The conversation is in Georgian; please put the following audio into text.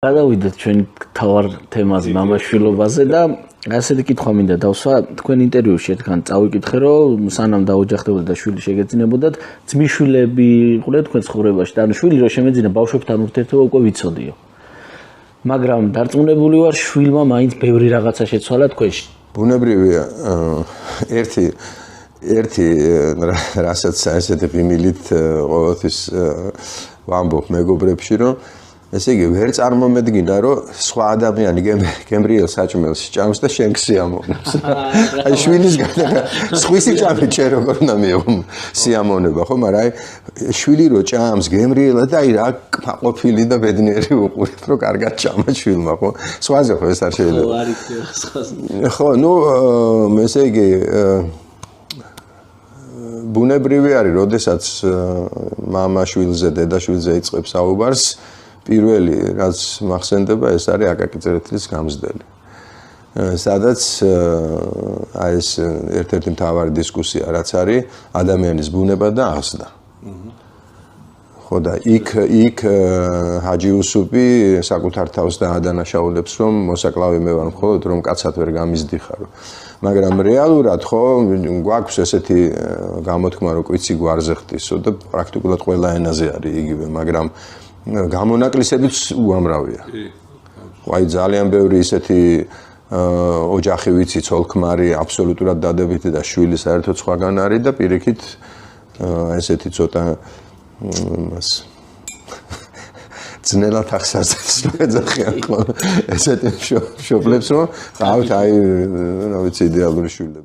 გადავიდეთ ჩვენ თავარ თემაზე მამაშვილობაზე და ასეთი კითხვა მინდა დავსვა თქვენ ინტერვიუში ერთგან წავიკითხე რომ სანამ დაოჯახდებოდა და შვილი შეგეძინებოდათ ძმისშვილები იყვნენ თქვენ ცხოვრებაში და შვილი რომ შემეძინა ბავშვებთან ურთიერთობა უკვე ვიცოდიო მაგრამ დარწმუნებული ვარ შვილმა მაინც ბევრი რაღაცა შეცვალა თქვენში ბუნებრივია ერთი რასაც ასეთი ფიმილით ყოველთვის ვამბობ მეგობრებში რომ ესე იგი ვერ წარმომედგინა რომ სხვა ადამიანი გემრიელ საჭმელს ჭამს და შენ სიამოვნებს. აი შვილისგან სხვისი ჭამით შენ როგორ უნდა მიიღო სიამოვნება ხო მაგრამ აი შვილი რო ჭამს გემრიელად აი რა ყოფილი და ბედნიერი უყურებ რომ კარგად ჭამა შვილმა ხო სხვაზე ხო ეს არ შეიძლება. ხო ნუ ესე იგი ბუნებრივი არის როდესაც მამა შვილზე დედა შვილზე იწყებს საუბარს პირველი რაც მახსენდება ეს არის აკაკი წერეთლის გამზდელი. სადაც აი ეს ერთ-ერთი მთავარი დისკუსია რაც არის ადამიანის ბუნება და აღზრდა. ხო და იქ ჰაჯი იუსუფი საკუთარ თავს დაადანაშაულებს რომ მოსაკლავი მე ვარ მხოლოდ რომ კაცად ვერ გამიზდიხარო. მაგრამ რეალურად ხო გვაქვს ესეთი გამოთქმა რომ კვიცი გვარზე ხდისო და პრაქტიკულად ყველა ენაზე არის იგივე მაგრამ გამონაკლისებიც უამრავია. აი ძალიან ბევრი ისეთი ოჯახი ვიცი ცოლ-ქმარი აბსოლუტურად დადებითი და შვილი საერთოდ სხვაგან არის და პირიქით ესეთი ცოტა მას ძნელად ახსარდეს ეძახიან ხოლმე ესეთი მშობლებს რომ ყავთ აი რა ვიცი იდეალური შვილები